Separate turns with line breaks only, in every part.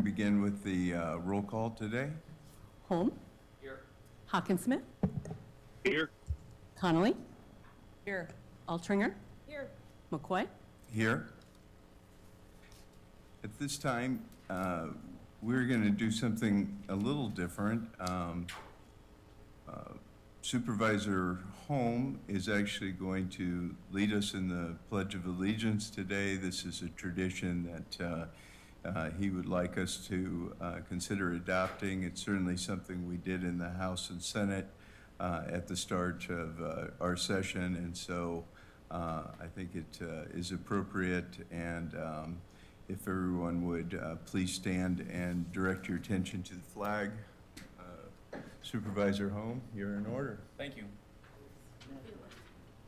Begin with the roll call today.
Holm.
Here.
Hawkinsmith.
Here.
Connolly.
Here.
Altringer.
Here.
McCoy.
Here. At this time, we're going to do something a little different. Supervisor Holm is actually going to lead us in the Pledge of Allegiance today. This is a tradition that he would like us to consider adopting. It's certainly something we did in the House and Senate at the start of our session, and so I think it is appropriate. And if everyone would please stand and direct your attention to the flag. Supervisor Holm, you're in order.
Thank you.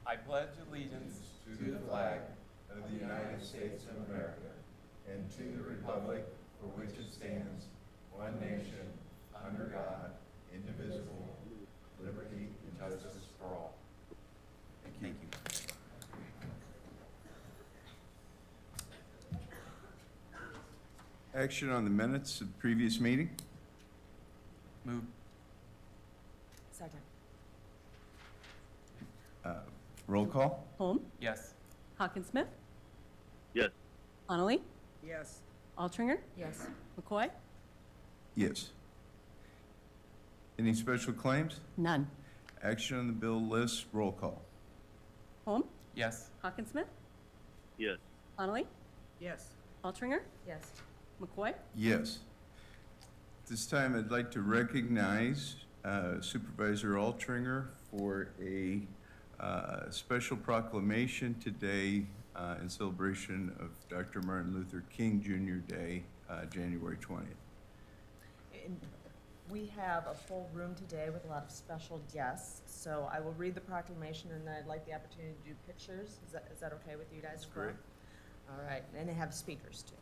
I pledge allegiance
To the flag of the United States of America and to the republic for which it stands, one nation, under God, indivisible, liberty and justice for all. Thank you. Action on the minutes of the previous meeting.
Move.
Second.
Roll call.
Holm.
Yes.
Hawkinsmith.
Yes.
Connolly.
Yes.
Altringer.
Yes.
McCoy.
Yes. Any special claims?
None.
Action on the bill list. Roll call.
Holm.
Yes.
Hawkinsmith.
Yes.
Connolly.
Yes.
Altringer.
Yes.
McCoy.
Yes. This time I'd like to recognize Supervisor Altringer for a special proclamation today in celebration of Dr. Martin Luther King Jr. Day, January 20th.
And we have a full room today with a lot of special guests, so I will read the proclamation and then I'd like the opportunity to do pictures. Is that okay with you guys?
That's great.
All right, and they have speakers too.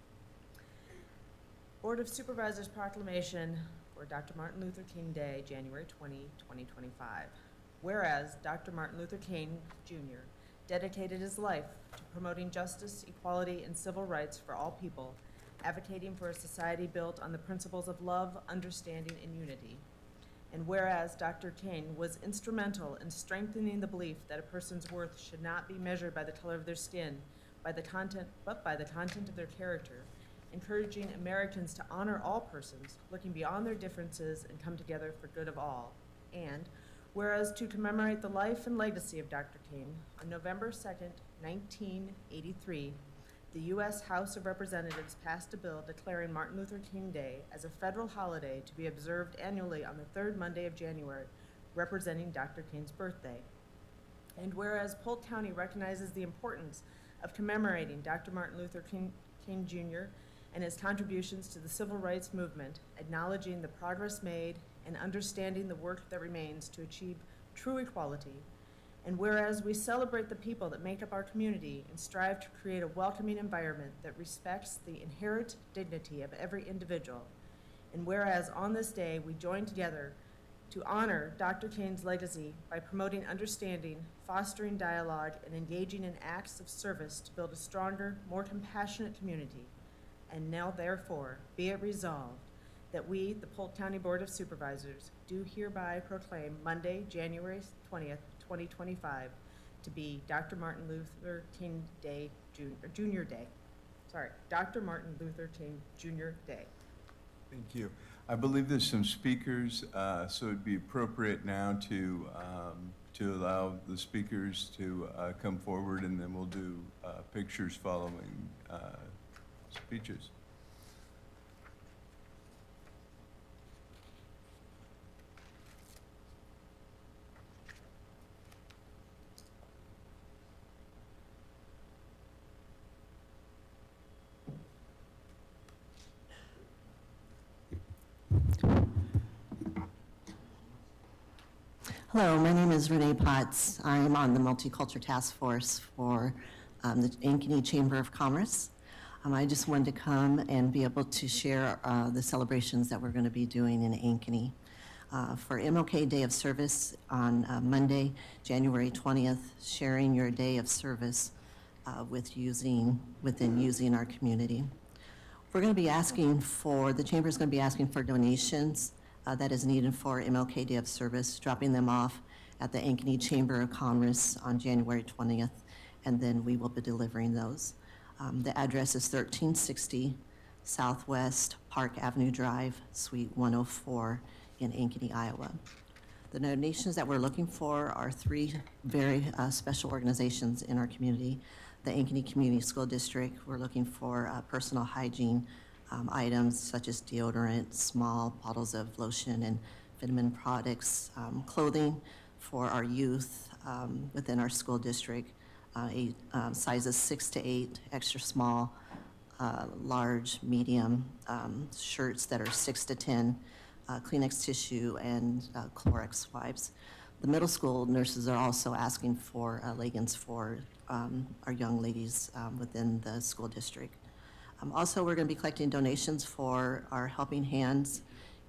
Board of Supervisors proclamation for Dr. Martin Luther King Day, January 20, 2025. Whereas Dr. Martin Luther King Jr. dedicated his life to promoting justice, equality, and civil rights for all people, advocating for a society built on the principles of love, understanding, and unity. And whereas Dr. King was instrumental in strengthening the belief that a person's worth should not be measured by the color of their skin, but by the content of their character, encouraging Americans to honor all persons, looking beyond their differences and come together for good of all. And whereas to commemorate the life and legacy of Dr. King, on November 2nd, 1983, the U.S. House of Representatives passed a bill declaring Martin Luther King Day as a federal holiday to be observed annually on the third Monday of January, representing Dr. King's birthday. And whereas Polk County recognizes the importance of commemorating Dr. Martin Luther King Jr. and his contributions to the civil rights movement, acknowledging the progress made and understanding the work that remains to achieve true equality. And whereas we celebrate the people that make up our community and strive to create a welcoming environment that respects the inherent dignity of every individual. And whereas on this day we join together to honor Dr. King's legacy by promoting understanding, fostering dialogue, and engaging in acts of service to build a stronger, more compassionate community. And now therefore be it resolved that we, the Polk County Board of Supervisors, do hereby proclaim Monday, January 20th, 2025 to be Dr. Martin Luther King Day, Junior Day. Sorry, Dr. Martin Luther King Jr. Day.
Thank you. I believe there's some speakers, so it'd be appropriate now to allow the speakers to come forward, and then we'll do pictures following speeches.
Hello, my name is Renee Potts. I'm on the Multicultural Task Force for the Ankeny Chamber of Commerce. I just wanted to come and be able to share the celebrations that we're going to be doing in Ankeny. For MLK Day of Service on Monday, January 20th, sharing your day of service within using our community. We're going to be asking for, the chamber is going to be asking for donations that is needed for MLK Day of Service, dropping them off at the Ankeny Chamber of Commerce on January 20th, and then we will be delivering those. The address is 1360 Southwest Park Avenue Drive, Suite 104 in Ankeny, Iowa. The donations that we're looking for are three very special organizations in our community. The Ankeny Community School District, we're looking for personal hygiene items such as deodorant, small bottles of lotion and vitamin products, clothing for our youth within our school district, sizes 6 to 8, extra small, large, medium, shirts that are 6 to 10, Kleenex tissue, and Clorox wipes. The middle school nurses are also asking for leggings for our young ladies within the school district. Also, we're going to be collecting donations for our Helping Hands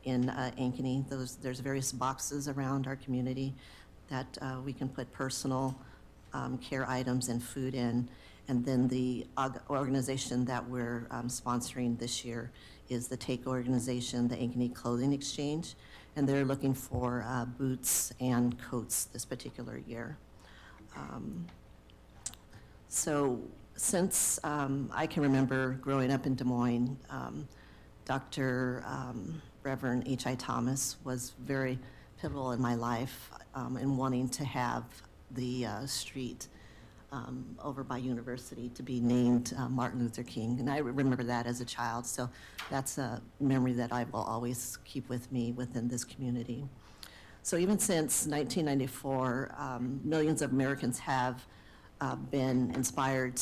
in Ankeny. There's various boxes around our community that we can put personal care items and food in. And then the organization that we're sponsoring this year is the TAKE organization, the Ankeny Clothing Exchange, and they're looking for boots and coats this particular year. So since I can remember growing up in Des Moines, Dr. Reverend H.I. Thomas was very pivotal in my life in wanting to have the street over by University to be named Martin Luther King. And I remember that as a child, so that's a memory that I will always keep with me within this community. So even since 1994, millions of Americans have been inspired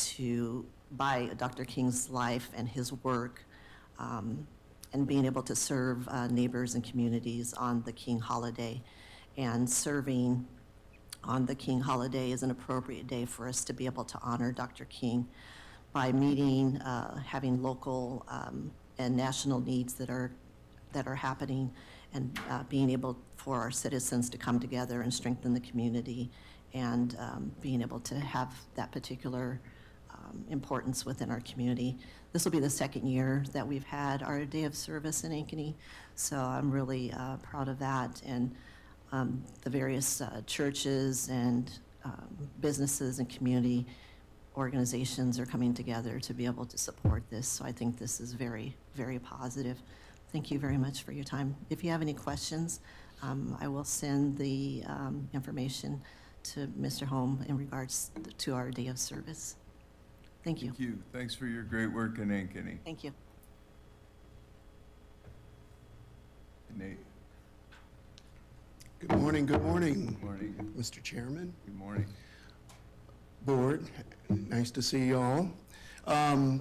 by Dr. King's life and his work and being able to serve neighbors and communities on the King holiday. And serving on the King holiday is an appropriate day for us to be able to honor Dr. King by meeting, having local and national needs that are happening, and being able for our citizens to come together and strengthen the community, and being able to have that particular importance within our community. This will be the second year that we've had our Day of Service in Ankeny, so I'm really proud of that. And the various churches and businesses and community organizations are coming together to be able to support this. So I think this is very, very positive. Thank you very much for your time. If you have any questions, I will send the information to Mr. Holm in regards to our Day of Service. Thank you.
Thank you. Thanks for your great work in Ankeny.
Thank you.
Nate,
Good morning,
good morning.
Mr. Chairman,
Good morning.
Board. Nice to see you all.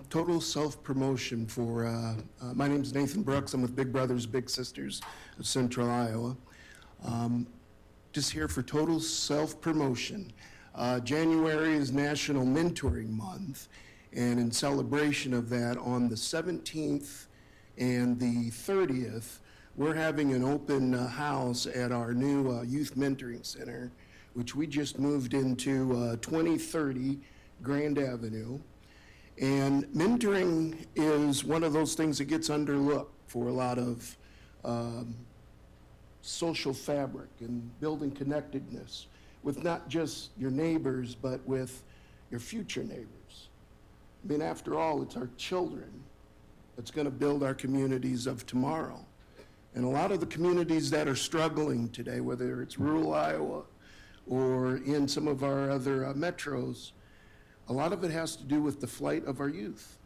Total self-promotion for, my name's Nathan Brooks. I'm with Big Brothers Big Sisters of Central Iowa. Just here for total self-promotion. January is National Mentoring Month, and in celebration of that, on the 17th and the 30th, we're having an open house at our new Youth Mentoring Center, which we just moved into 2030 Grand Avenue. And mentoring is one of those things that gets underlooked for a lot of social fabric and building connectedness with not just your neighbors, but with your future neighbors. I mean, after all, it's our children that's going to build our communities of tomorrow. And a lot of the communities that are struggling today, whether it's rural Iowa or in some of our other metros, a lot of it has to do with the flight of our youth.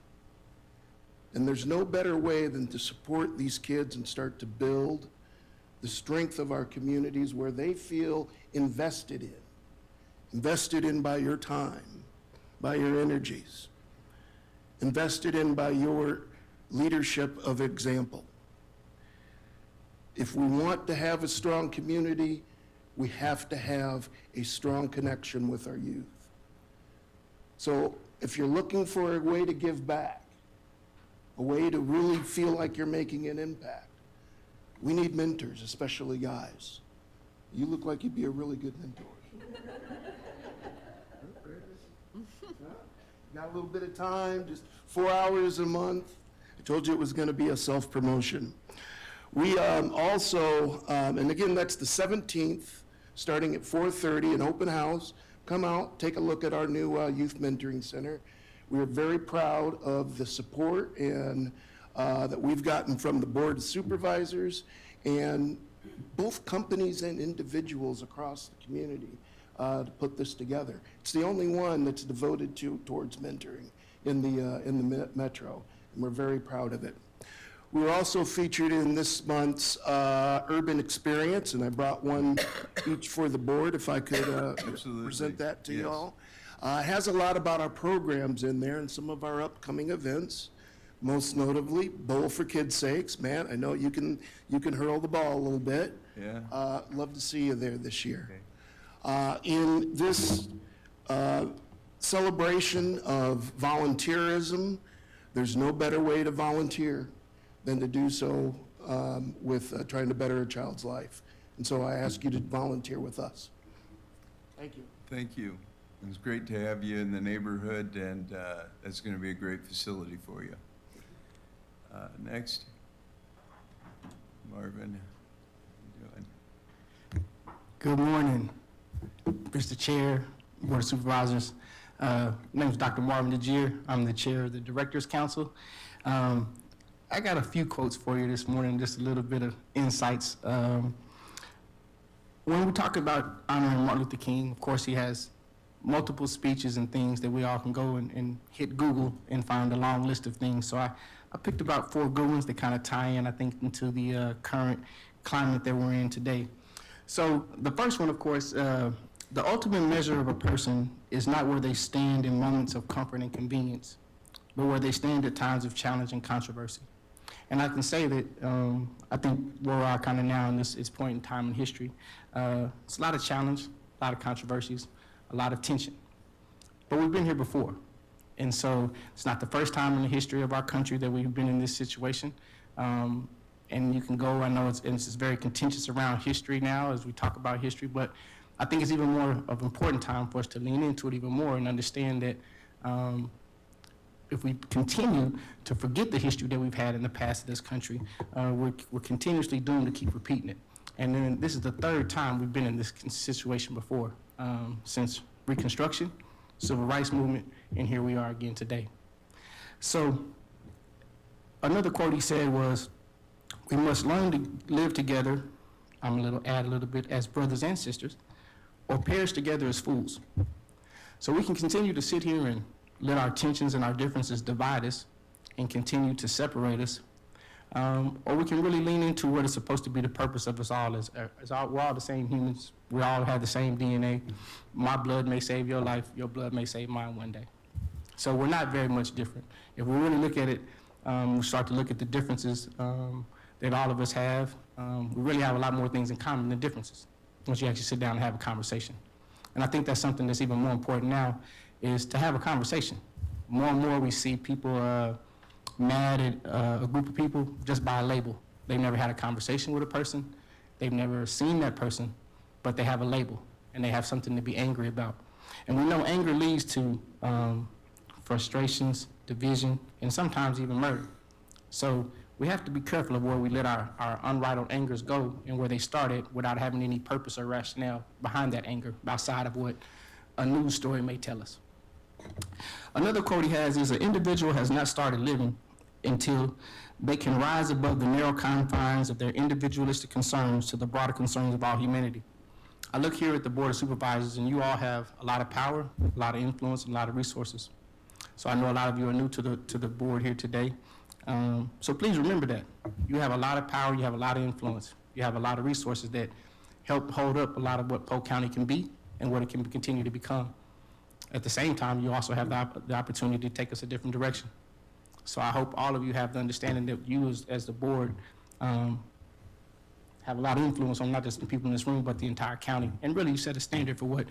And there's no better way than to support these kids and start to build the strength of our communities where they feel invested in by your time, by your energies, invested in by your leadership of example. If we want to have a strong community, we have to have a strong connection with our youth. So if you're looking for a way to give back, a way to really feel like you're making an impact, we need mentors, especially guys. You look like you'd be a really good mentor. Got a little bit of time, just 4 hours a month, I told you it was going to be a self-promotion. We also, and again, that's the 17th, starting at 4:30, an open house. Come out, take a look at our new Youth Mentoring Center. We are very proud of the support and that we've gotten from the Board of Supervisors and both companies and individuals across the community to put this together. It's the only one that's devoted towards mentoring in the metro, and we're very proud of it. We were also featured in this month's Urban Experience, and I brought one each for the board, if I could
Absolutely.
present that to
Yes.
you all. It has a lot about our programs in there and some of our upcoming events, most notably Bowl for Kids' Sakes. Man, I know you can hurl the ball a little bit.
Yeah.
Love to see you there this year.
Okay.
In this celebration of volunteerism, there's no better way to volunteer than to do so with trying to better a child's life. And so I ask you to volunteer with us. Thank you.
Thank you. It's great to have you in the neighborhood, and that's going to be a great facility for you. Next. Marvin, how you doing?
Good morning, Mr. Chair, Board of Supervisors. My name is Dr. Marvin DeGier. I'm the chair of the Directors Council. I got a few quotes for you this morning, just a little bit of insights. When we talk about honoring Martin Luther King, of course, he has multiple speeches and things that we all can go and hit Google and find a long list of things. So I picked about 4 good ones that kind of tie in, I think, into the current climate that we're in today. So the first one, of course, the ultimate measure of a person is not where they stand in moments of comfort and convenience, but where they stand at times of challenge and controversy. And I can say that I think where we are kind of now in this point in time in history, it's a lot of challenge, a lot of controversies, a lot of tension. But we've been here before. And so it's not the first time in the history of our country that we've been in this situation. And you can go, I know it's very contentious around history now as we talk about history, but I think it's even more of an important time for us to lean into it even more and understand that if we continue to forget the history that we've had in the past of this country, we're continuously doomed to keep repeating it. And then this is the 3rd time we've been in this situation before, since Reconstruction, Civil Rights Movement, and here we are again today. So another quote he said was, "We must learn to live together," add a little bit, "as brothers and sisters, or perish together as fools." So we can continue to sit here and let our tensions and our differences divide us and continue to separate us, or we can really lean into what is supposed to be the purpose of us all. We're all the same humans. We all have the same DNA. My blood may save your life. Your blood may save mine one day. So we're not very much different. If we really look at it, we start to look at the differences that all of us have. We really have a lot more things in common than differences once you actually sit down and have a conversation. And I think that's something that's even more important now, is to have a conversation. More and more we see people mad at a group of people just by a label. They've never had a conversation with a person. They've never seen that person, but they have a label and they have something to be angry about. And we know anger leads to frustrations, division, and sometimes even murder. So we have to be careful of where we let our unbridled angers go and where they started without having any purpose or rationale behind that anger outside of what a news story may tell us. Another quote he has is, "An individual has not started living until they can rise above the narrow confines of their individualistic concerns to the broader concerns of all humanity." I look here at the Board of Supervisors, and you all have a lot of power, a lot of influence, and a lot of resources. So I know a lot of you are new to the board here today. So please remember that. You have a lot of power, you have a lot of influence, you have a lot of resources that help hold up a lot of what Polk County can be and what it can continue to become. At the same time, you also have the opportunity to take us a different direction. So I hope all of you have the understanding that you as the board have a lot of influence on not just the people in this room, but the entire county. And really, you set a standard for what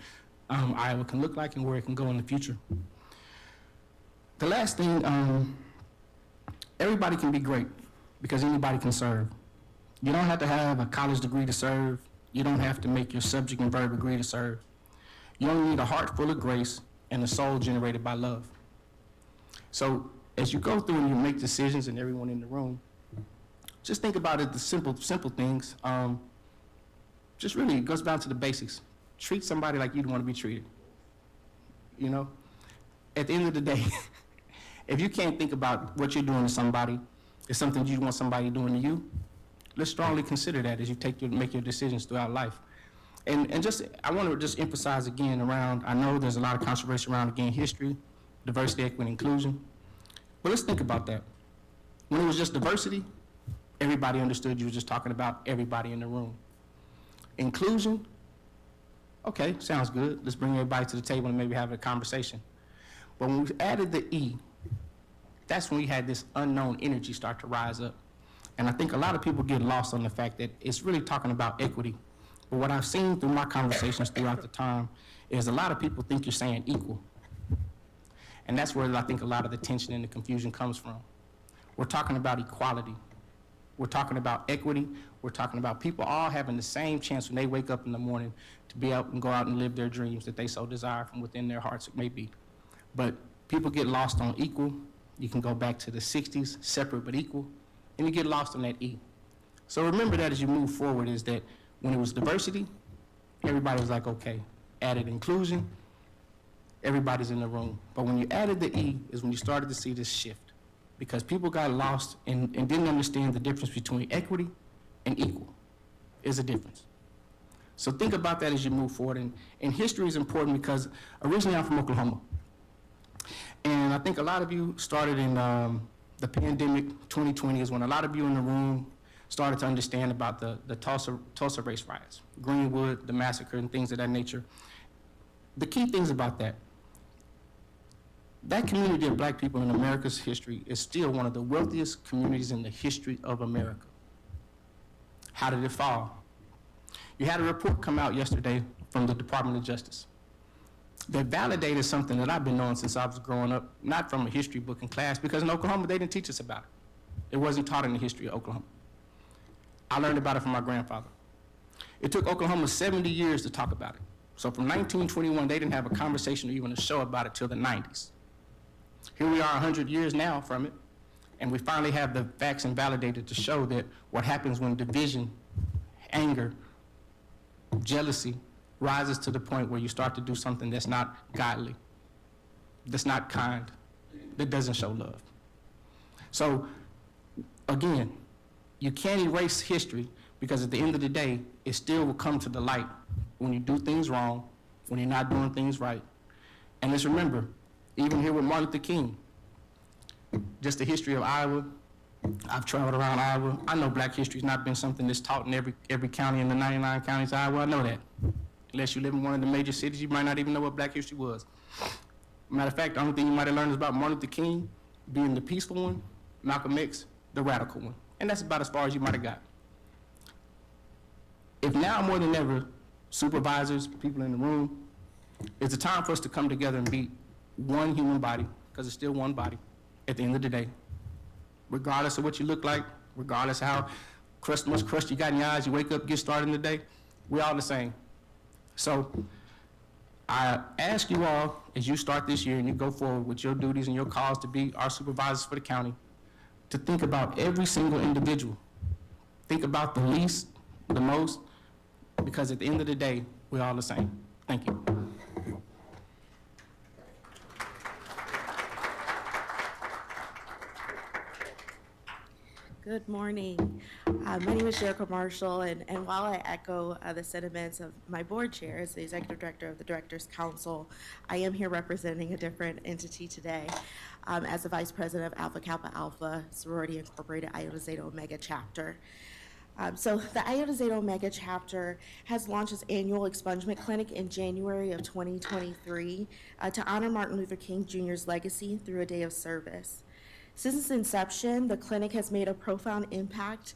Iowa can look like and where it can go in the future. The last thing, everybody can be great because anybody can serve. You don't have to have a college degree to serve. You don't have to make your subject and verb agree to serve. You only need a heart full of grace and a soul generated by love. So as you go through and you make decisions, and everyone in the room, just think about it, the simple things. Just really, it goes down to the basics. Treat somebody like you'd want to be treated. You know? At the end of the day, if you can't think about what you're doing to somebody, it's something you want somebody doing to you, let's strongly consider that as you make your decisions throughout life. And just, I want to just emphasize again around, I know there's a lot of controversy around, again, history, diversity, equity, and inclusion. But let's think about that. When it was just diversity, everybody understood you were just talking about everybody in the room. Inclusion, okay, sounds good. Let's bring everybody to the table and maybe have a conversation. But when we added the E, that's when we had this unknown energy start to rise up. And I think a lot of people get lost on the fact that it's really talking about equity. But what I've seen through my conversations throughout the time is a lot of people think you're saying equal. And that's where I think a lot of the tension and the confusion comes from. We're talking about equality. We're talking about equity. We're talking about people all having the same chance when they wake up in the morning to be out and go out and live their dreams that they so desire from within their hearts, it may be. But people get lost on equal. You can go back to the 60s, separate but equal, and you get lost on that E. So remember that as you move forward, is that when it was diversity, everybody was like, okay. Added inclusion, everybody's in the room. But when you added the E is when you started to see this shift, because people got lost and didn't understand the difference between equity and equal. Is a difference. So think about that as you move forward. And history is important because originally I'm from Oklahoma. And I think a lot of you started in the pandemic, 2020 is when a lot of you in the room started to understand about the Tulsa race riots, Greenwood, the massacre, and things of that nature. The key things about that community of black people in America's history is still one of the wealthiest communities in the history of America. How did it fall? You had a report come out yesterday from the Department of Justice that validated something that I've been knowing since I was growing up, not from a history book in class, because in Oklahoma, they didn't teach us about it. It wasn't taught in the history of Oklahoma. I learned about it from my grandfather. It took Oklahoma 70 years to talk about it. So from 1921, they didn't have a conversation or even a show about it till the 90s. Here we are 100 years now from it, and we finally have the facts and validated to show that what happens when division, anger, jealousy rises to the point where you start to do something that's not godly, that's not kind, that doesn't show love. So, again, you can't erase history because at the end of the day, it still will come to the light when you do things wrong, when you're not doing things right. And let's remember, even here with Martin Luther King, just the history of Iowa, I've traveled around Iowa. I know black history's not been something that's taught in every county in the 99 counties of Iowa. I know that. Unless you live in one of the major cities, you might not even know what black history was. Matter of fact, the only thing you might have learned is about Martin Luther King being the peaceful one, Malcolm X, the radical one. And that's about as far as you might have got. If now more than ever, supervisors, people in the room, it's a time for us to come together and be one human body, because it's still one body at the end of the day. Regardless of what you look like, regardless of how much crust you got in your eyes, you wake up, get started in the day, we're all the same. So I ask you all, as you start this year and you go forward with your duties and your calls to be our supervisors for the county, to think about every single individual. Think about the least, the most, because at the end of the day, we're all the same. Thank you.
Good morning. My name is Jericho Marshall, and while I echo the sentiments of my board chair as the executive director of the Directors Council, I am here representing a different entity today as the vice president of Alpha Kappa Alpha Sorority Incorporated Iota Zeta Omega chapter. So the Iota Zeta Omega chapter has launched its annual expungement clinic in January of 2023 to honor Martin Luther King Jr.'s legacy through a day of service. Since its inception, the clinic has made a profound impact,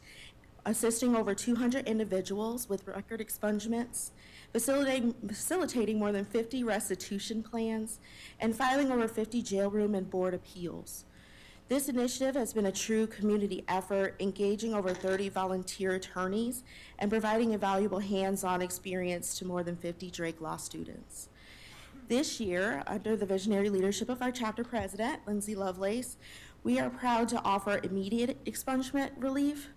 assisting over 200 individuals with record expungements, facilitating more than 50 restitution plans, and filing over 50 jailroom and board appeals. This initiative has been a true community effort, engaging over 30 volunteer attorneys and providing a valuable hands-on experience to more than 50 Drake Law students. This year, under the visionary leadership of our chapter president, Lindsay Lovelace, We are proud to offer immediate expungement relief.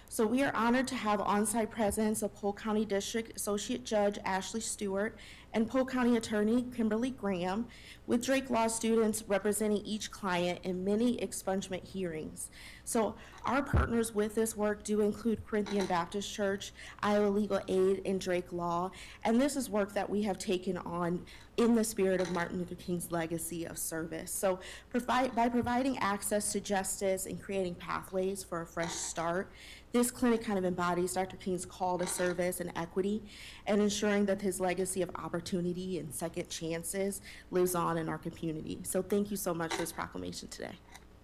So we are honored to have on-site presence of Polk County District Associate Judge Ashley Stewart and Polk County Attorney Kimberly Graham, with Drake Law students representing each client in many expungement hearings. So our partners with this work do include Corinthian Baptist Church, Iowa Legal Aid, and Drake Law, and this is work that we have taken on in the spirit of Martin Luther King's legacy of service. So by providing access to justice and creating pathways for a fresh start, this clinic kind of embodies Dr. King's call to service and equity, and ensuring that his legacy of opportunity and second chances lives on in our community. So thank you so much for this proclamation today.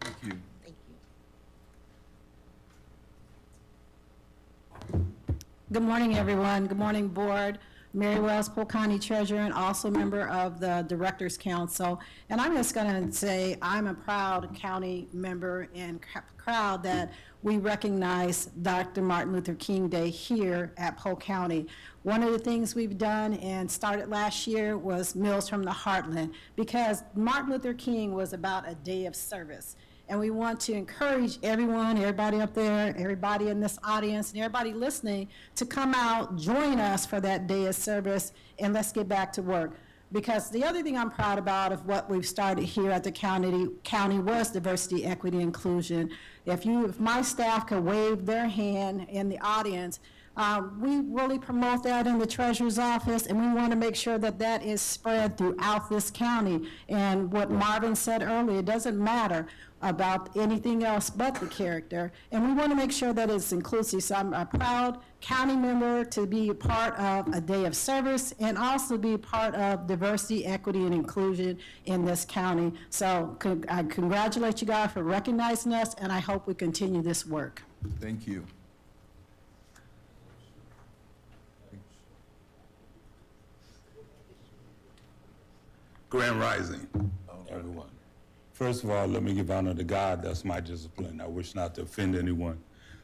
Thank you.
Thank you.
Good morning, everyone. Good morning, Board. Mary Wells, Polk County Treasurer, and also member of the Directors Council. And I'm just going to say I'm a proud county member and proud that we recognize Dr. Martin Luther King Day here at Polk County. One of the things we've done and started last year was Meals from the Heartland, because Martin Luther King was about a day of service. And we want to encourage everyone, everybody up there, everybody in this audience, and everybody listening to come out, join us for that day of service, and let's get back to work. Because the other thing I'm proud about of what we've started here at the county was diversity, equity, inclusion. If my staff could wave their hand in the audience, we really promote that in the treasurer's office, and we want to make sure that that is spread throughout this county. And what Marvin said earlier, it doesn't matter about anything else but the character, and we want to make sure that it's inclusive. So I'm a proud county member to be a part of a day of service and also be a part of diversity, equity, and inclusion in this county. So I congratulate you guys for recognizing us, and I hope we continue this work.
Thank you.
Grand Rising, everyone. First of all, let me give honor to God. That's my discipline. I wish not to offend anyone.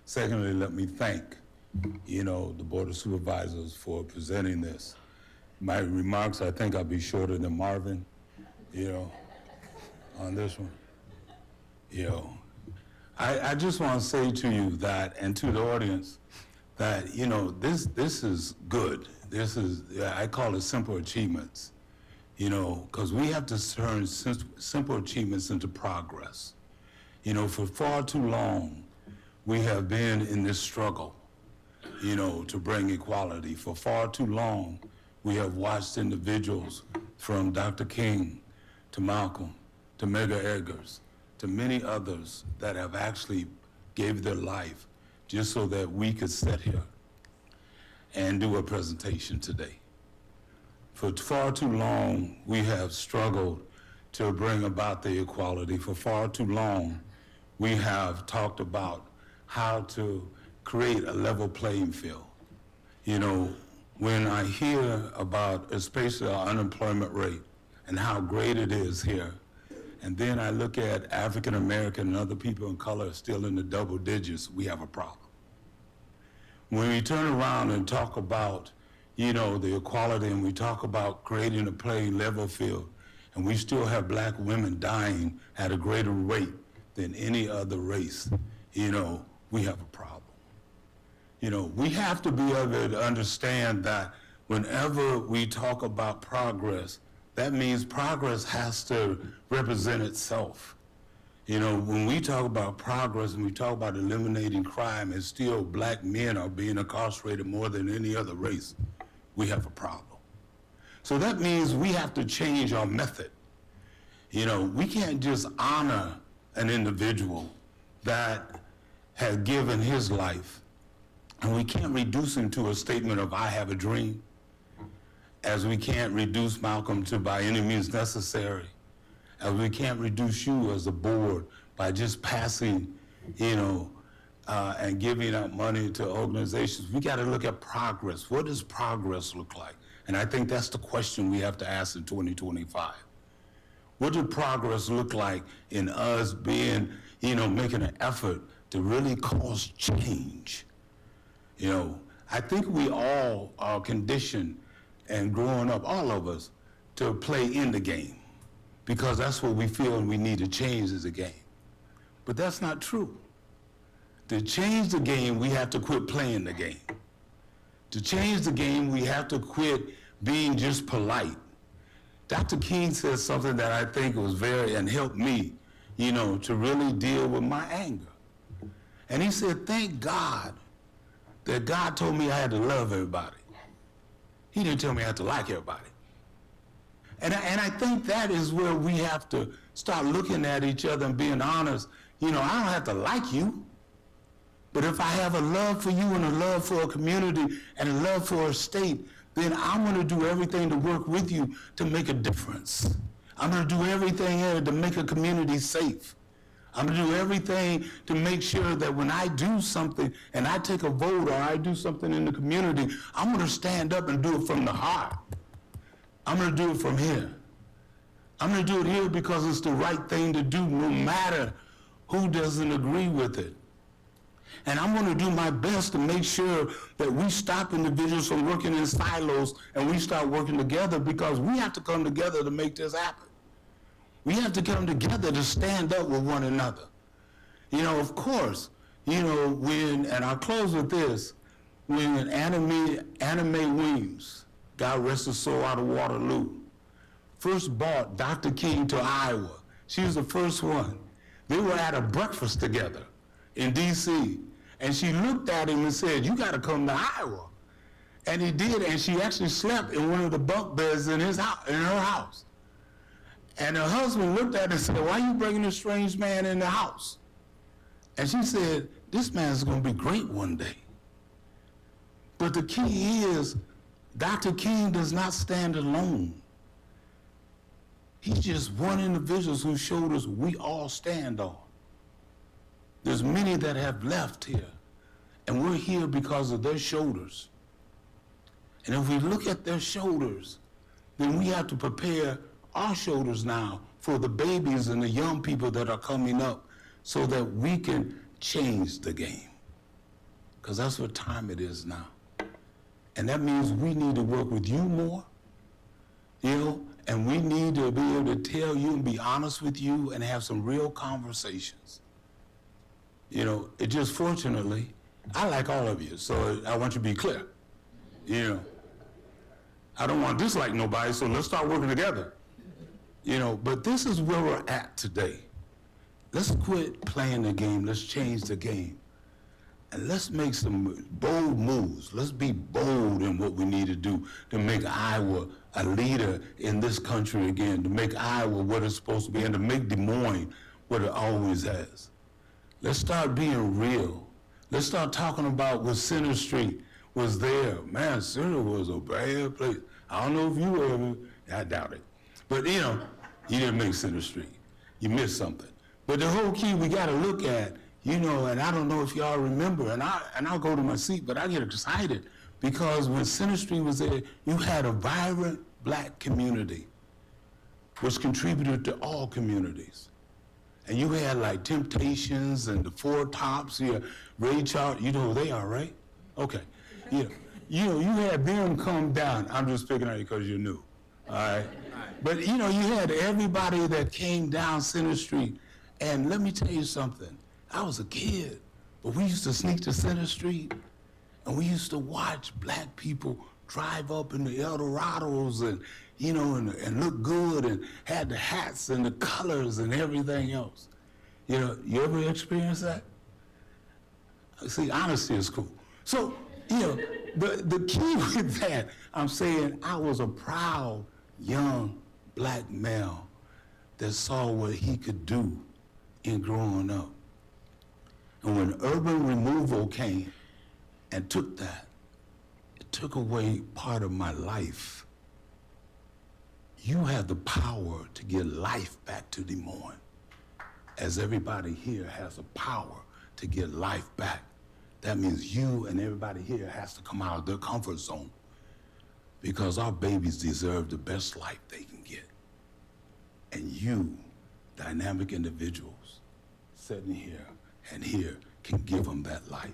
Secondly, let me thank, the Board of Supervisors for presenting this. My remarks, I think I'll be shorter than Marvin, on this one. I just want to say to you that, and to the audience, that, this is good. This is, I call it simple achievements. Because we have to turn simple achievements into progress. For far too long, we have been in this struggle, to bring equality. For far too long, we have watched individuals from Dr. King to Malcolm to Medgar Evers to many others that have actually gave their life just so that we could sit here and do a presentation today. For far too long, we have struggled to bring about the equality. For far too long, we have talked about how to create a level playing field. When I hear about especially our unemployment rate and how great it is here, and then I look at African American and other people of color still in the double digits, we have a problem. When we turn around and talk about the equality, and we talk about creating a playing level field, and we still have black women dying at a greater rate than any other race, we have a problem. We have to be able to understand that whenever we talk about progress, that means progress has to represent itself. When we talk about progress and we talk about eliminating crime, and still black men are being incarcerated more than any other race, we have a problem. So that means we have to change our method. We can't just honor an individual that has given his life, and we can't reduce him to a statement of I have a dream, as we can't reduce Malcolm to by any means necessary, as we can't reduce you as a board by just passing, and giving out money to organizations. We got to look at progress. What does progress look like? And I think that's the question we have to ask in 2025. What does progress look like in us being, making an effort to really cause change? I think we all are conditioned and growing up, all of us, to play in the game, because that's what we feel we need to change as a game. But that's not true. To change the game, we have to quit playing the game. To change the game, we have to quit being just polite. Dr. King said something that I think was and helped me, to really deal with my anger. And he said, thank God that God told me I had to love everybody. He didn't tell me I had to like everybody. And I think that is where we have to start looking at each other and being honest. I don't have to like you, but if I have a love for you and a love for a community and a love for a state, then I'm going to do everything to work with you to make a difference. I'm going to do everything here to make a community safe. I'm going to do everything to make sure that when I do something and I take a vote or I do something in the community, I'm going to stand up and do it from the heart. I'm going to do it from here. I'm going to do it here because it's the right thing to do, no matter who doesn't agree with it. And I'm going to do my best to make sure that we stop individuals from working in silos and we start working together, because we have to come together to make this happen. We have to come together to stand up with one another. Of course, and I'll close with this, when Anime Weems, God rest her soul, out of Waterloo, first brought Dr. King to Iowa. She was the first one. They were at a breakfast together in D.C., and she looked at him and said, you got to come to Iowa. And he did, and she actually slept in one of the bunk beds in her house. And her husband looked at her and said, why are you bringing a strange man in the house? And she said, this man's going to be great one day. But the key is, Dr. King does not stand alone. He's just one individual whose shoulders we all stand on. There's many that have left here, and we're here because of their shoulders. And if we look at their shoulders, then we have to prepare our shoulders now for the babies and the young people that are coming up so that we can change the game. Because that's what time it is now. And that means we need to work with you more, and we need to be able to tell you and be honest with you and have some real conversations. It just fortunately, I like all of you, so I want you to be clear. I don't want to dislike nobody, so let's start working together. But this is where we're at today. Let's quit playing the game. Let's change the game. And let's make some bold moves. Let's be bold in what we need to do to make Iowa a leader in this country again, to make Iowa what it's supposed to be, and to make Des Moines what it always has. Let's start being real. Let's start talking about what Center Street was there. Man, Center was a bad place. I don't know if you ever, I doubt it. But you didn't make Center Street. You missed something. But the whole key we got to look at, and I don't know if y'all remember, and I'll go to my seat, but I get excited because when Center Street was there, you had a vibrant black community, which contributed to all communities. And you had like Temptations and the Four Tops here, Ray Charles, you know who they are, right? Okay. You had them come down. I'm just picking on you because you're new, all right? But you had everybody that came down Center Street. And let me tell you something. I was a kid, but we used to sneak to Center Street, and we used to watch black people drive up in the Eldorados and, and look good and had the hats and the colors and everything else. You ever experience that? See, honesty is cool. So, the key with that, I'm saying I was a proud young black male that saw what he could do in growing up. And when urban removal came and took that, it took away part of my life. You have the power to give life back to Des Moines, as everybody here has the power to get life back. That means you and everybody here has to come out of their comfort zone, because our babies deserve the best life they can get. And you, dynamic individuals, sitting here and here, can give them that life.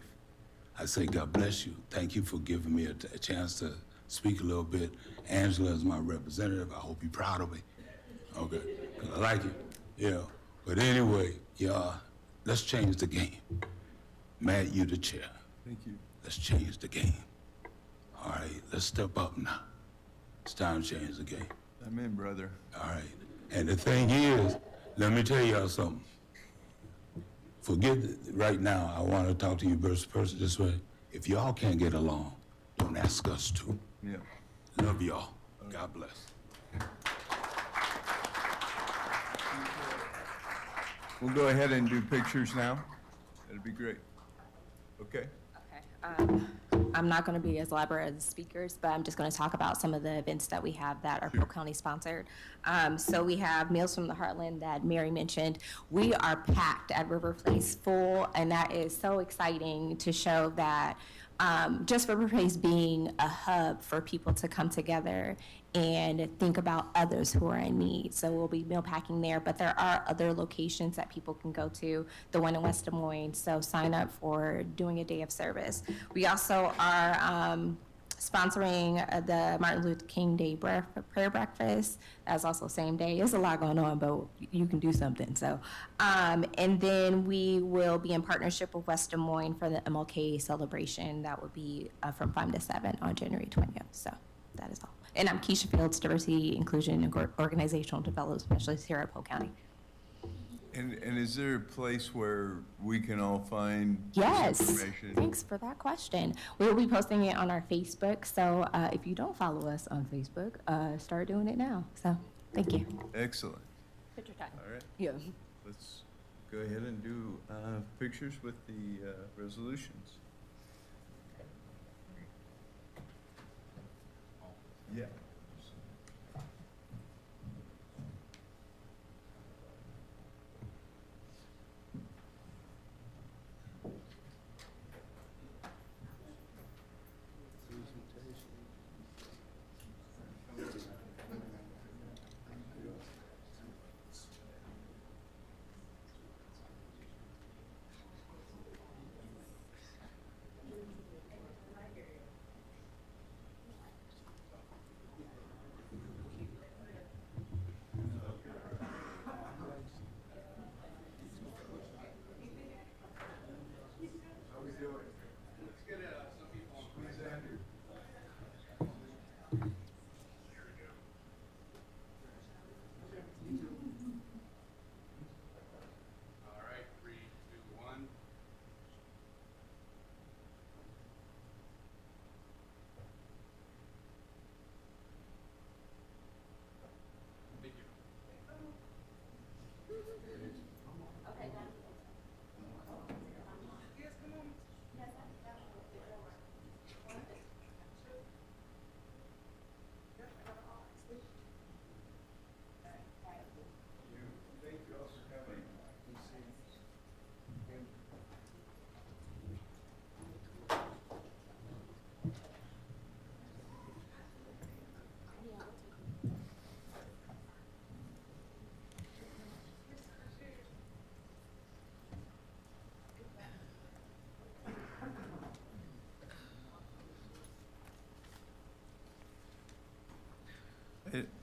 I say, God bless you. Thank you for giving me a chance to speak a little bit. Angela is my representative. I hope you're proud of me. Okay, 'cause I like it. But anyway, y'all, let's change the game. Matt, you the chair.
Thank you.
Let's change the game. All right, let's step up now. It's time to change the game.
I'm in, brother.
All right. And the thing is, let me tell y'all something. Right now, I want to talk to you person this way. If y'all can't get along, don't ask us to.
Yeah.
Love y'all. God bless.
We'll go ahead and do pictures now. That'd be great. Okay.
Okay. I'm not going to be as elaborate as the speakers, but I'm just going to talk about some of the events that we have that are Polk County sponsored. So we have Meals from the Heartland that Mary mentioned. We are packed at River Place full, and that is so exciting to show that just River Place being a hub for people to come together and think about others who are in need. So we'll be meal packing there, but there are other locations that people can go to, the one in West Des Moines, so sign up for doing a day of service. We also are sponsoring the Martin Luther King Day prayer breakfast. That's also same day. There's a lot going on, but you can do something. So, and then we will be in partnership with West Des Moines for the MLK celebration. That will be from 5 to 7 on January 20th. So that is all. And I'm Keisha Fields, Diversity, Inclusion, and Organizational Development Specialist here at Polk County.
And is there a place where we can all find
Yes.
this information?
Thanks for that question. We will be posting it on our Facebook. So if you don't follow us on Facebook, start doing it now. So thank you.
Excellent.
Picture time.
All right.
Yeah.
Let's go ahead and do pictures with the resolutions. Yeah.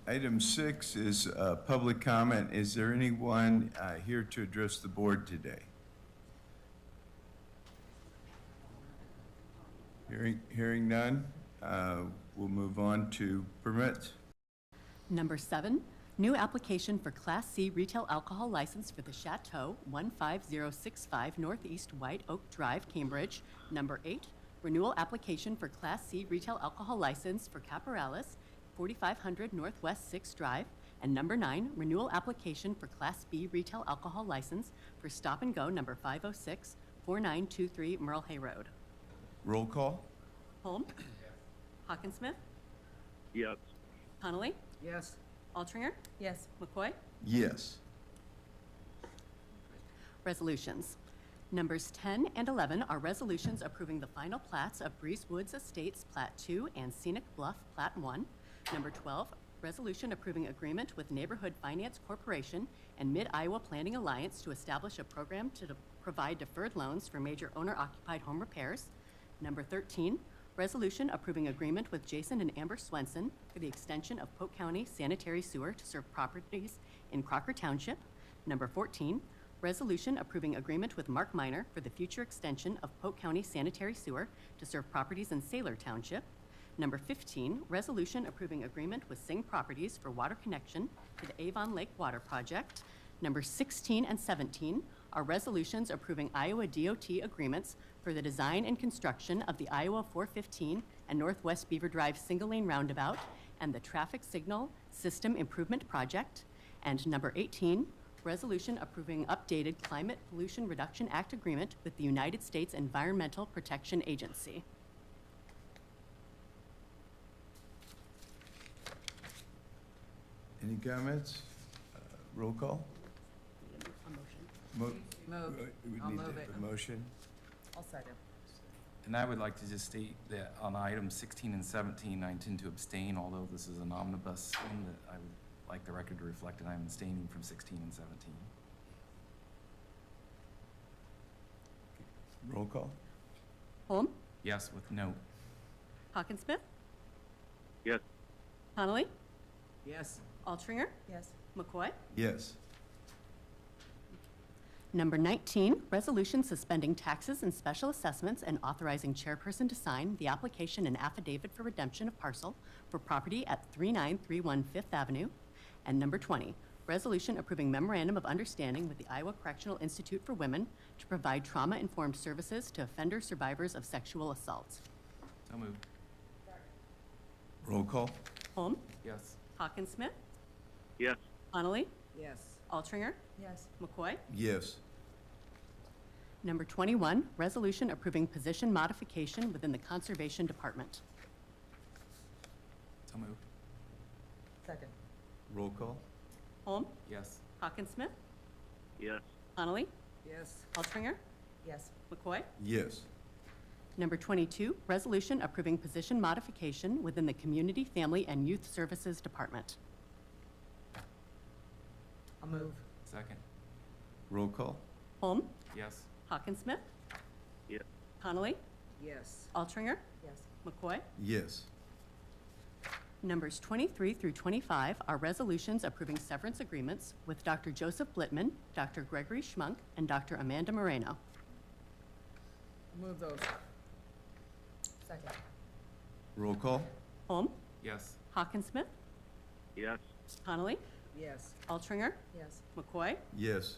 Item 6 is public comment. Is there anyone here to address the board today? Hearing none, we'll move on to permits.
Number 7, new application for Class C retail alcohol license for the Chateau, 15065 Northeast White Oak Drive, Cambridge. Number 8, renewal application for Class C retail alcohol license for Caporales, 4500 Northwest 6th Drive. And number 9, renewal application for Class B retail alcohol license for Stop and Go, number 506, 4923 Merle Hay Road.
Roll call?
Holm? Hawkinsmith?
Yes.
Connolly?
Yes.
Altringer?
Yes.
McCoy?
Yes.
Resolutions. Numbers 10 and 11 are resolutions approving the final plats of Breeze Woods Estates Plat 2 and Scenic Bluff Plat 1. Number 12, resolution approving agreement with Neighborhood Finance Corporation and Mid-Iowa Planning Alliance to establish a program to provide deferred loans for major owner-occupied home repairs. Number 13, resolution approving agreement with Jason and Amber Swenson for the extension of Polk County sanitary sewer to serve properties in Crocker Township. Number 14, resolution approving agreement with Mark Minor for the future extension of Polk County sanitary sewer to serve properties in Saylor Township. Number 15, resolution approving agreement with Singh Properties for water connection to the Avon Lake Water Project. Number 16 and 17 are resolutions approving Iowa DOT agreements for the design and construction of the Iowa 415 and Northwest Beaver Drive single-lane roundabout and the traffic signal system improvement project. And number 18, resolution approving updated Climate Pollution Reduction Act agreement with the United States Environmental Protection Agency.
Any comments? Roll call?
A motion.
Move.
We
I'll
need
move
to
it.
have a motion.
I'll second.
And I would like to just state that on items 16 and 17, I intend to abstain, although this is an omnibus one, that I would like the record to reflect that I'm abstaining from 16 and 17.
Roll call?
Holm?
Yes, with note.
Hawkinsmith?
Yes.
Connolly?
Yes.
Altringer?
Yes.
McCoy?
Yes.
Number 19, resolution suspending taxes and special assessments and authorizing chairperson to sign the application and affidavit for redemption of parcel for property at 3931 Fifth Avenue. And number 20, resolution approving memorandum of understanding with the Iowa Correctional Institute for Women to provide trauma-informed services to offender survivors of sexual assault.
So moved.
Roll call?
Holm?
Yes.
Hawkinsmith?
Yes.
Connolly?
Yes.
Altringer?
Yes.
McCoy?
Yes.
Number 21, resolution approving position modification within the Conservation Department.
So moved.
Second.
Roll call?
Holm?
Yes.
Hawkinsmith?
Yes.
Connolly?
Yes.
Altringer?
Yes.
McCoy?
Yes.
Number 22, resolution approving position modification within the Community, Family, and Youth Services Department.
I'll move.
Second.
Roll call?
Holm?
Yes.
Hawkinsmith?
Yes.
Connolly?
Yes.
Altringer?
Yes.
McCoy?
Yes.
Numbers 23 through 25 are resolutions approving severance agreements with Dr. Joseph Blitman, Dr. Gregory Schmunk, and Dr. Amanda Moreno.
Move those. Second.
Roll call?
Holm?
Yes.
Hawkinsmith?
Yes.
Connolly?
Yes.
Altringer?
Yes.
McCoy?
Yes.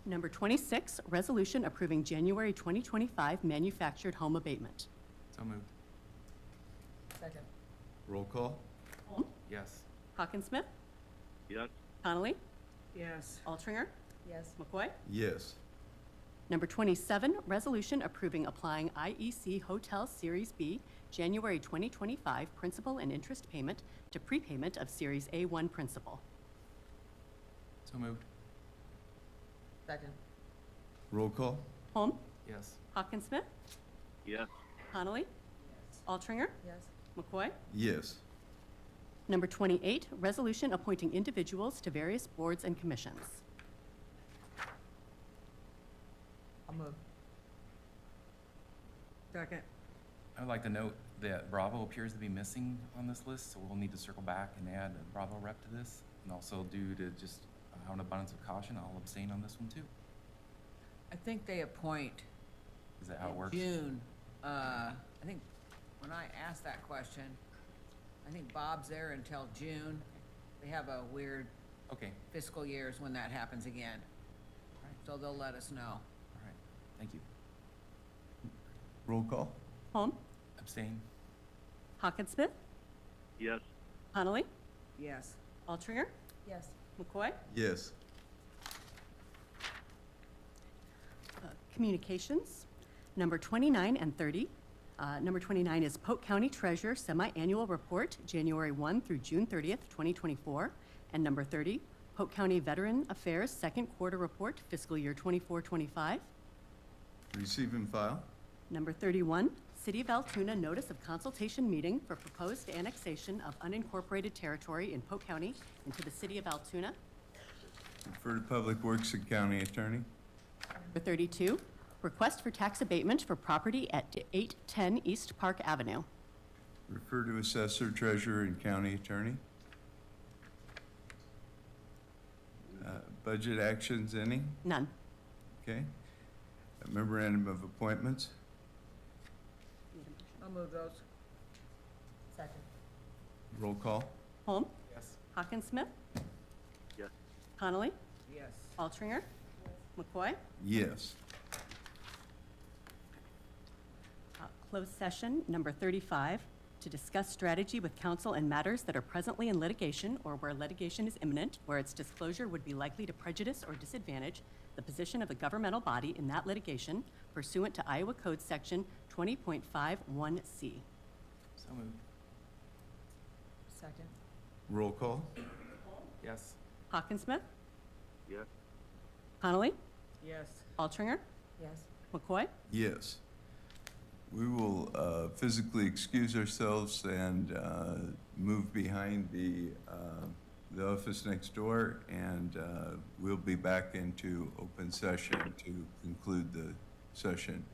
Number 26, resolution approving January 2025 manufactured home abatement.
So moved.
Second.
Roll call?
Holm?
Yes.
Hawkinsmith?
Yes.
Connolly?
Yes.
Altringer?
Yes.
McCoy?
Yes.
Number 27, resolution approving applying IEC Hotel Series B January 2025 principal and interest payment to prepayment of Series A1 principal.
So moved.
Second.
Roll call?
Holm?
Yes.
Hawkinsmith?
Yes.
Connolly? Altringer?
Yes.
McCoy?
Yes.
Number 28, resolution appointing individuals to various boards and commissions.
I'll move. Second.
I would like to note that Bravo appears to be missing on this list, so we'll need to circle back and add a Bravo rep to this. And also due to just an abundance of caution, I'll abstain on this one too.
I think they appoint
Is that how it
in
works?
June. I think when I asked that question, I think Bob's there until June. They have a weird
Okay.
fiscal years when that happens again.
Right.
So they'll let us know.
All right. Thank you.
Roll call?
Holm?
Abstain?
Hawkinsmith?
Yes.
Connolly?
Yes.
Altringer?
Yes.
McCoy?
Yes.
Communications, number 29 and 30. Number 29 is Polk County Treasurer Semi-Annual Report, January 1 through June 30th, 2024. And number 30, Polk County Veteran Affairs Second Quarter Report, Fiscal Year 24-25.
Receive and file?
Number 31, City of Altoona Notice of Consultation Meeting for Proposed Annexation of Unincorporated Territory in Polk County into the City of Altoona.
Refer to Public Works and County Attorney?
Number 32, Request for Tax Abatement for Property at 810 East Park Avenue.
Refer to Assessor, Treasurer, and County Attorney? Budget actions, any?
None.
Okay. A memorandum of appointments?
I'll move those.
Second.
Roll call?
Holm?
Yes.
Hawkinsmith?
Yes.
Connolly?
Yes.
Altringer? McCoy?
Yes.
Closed session number 35, to discuss strategy with counsel in matters that are presently in litigation or where litigation is imminent, where its disclosure would be likely to prejudice or disadvantage the position of a governmental body in that litigation pursuant to Iowa Code Section 20.51C.
So moved.
Second.
Roll call?
Yes.
Hawkinsmith?
Yes.
Connolly?
Yes.
Altringer?
Yes.
McCoy?
Yes. We will physically excuse ourselves and move behind the office next door, and we'll be back into open session to conclude the session.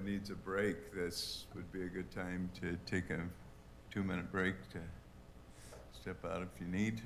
needs a break, this would be a good time to take a 2-minute break to step out if you need.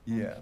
Yeah.